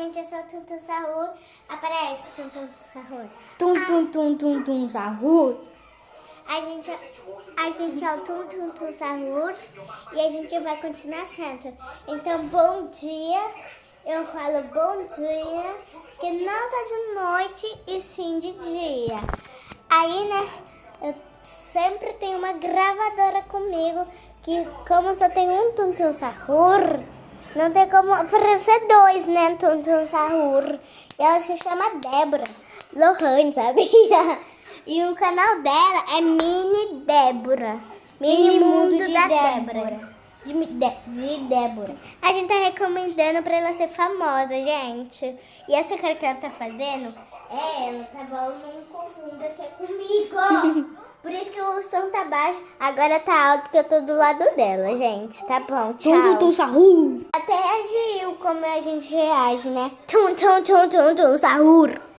gente, eu sou o Tum Tum Sahur. Aparece, Tum Tum Sahur. Tum, tum, tum, tum, tum, Sahur. A gente é o Tum Tum Tum Sahur e a gente vai continuar sendo. Então, bom dia. Eu falo bom dia, que não tá de noite e sim de dia. Aí, né, eu sempre tenho uma gravadora comigo, que como só tem um Tum Tum Sahur, não tem como aparecer dois, né, Tum Tum Sahur. E ela se chama Débora Lohane, sabia? E o canal dela é Mini Débora. Mini Mundo da Débora. De Débora. A gente tá recomendando pra ela ser famosa, gente. E essa cara que ela tá fazendo é ela, tá bom? Não confunda que é comigo. Por isso que o som tá baixo, agora tá alto, porque eu tô do lado dela, gente. Tá bom, tchau. Tum, tum, tum, Sahur. Até reagiu como a gente reage, né? Tum, tum, tum, tum, tum, Sahur.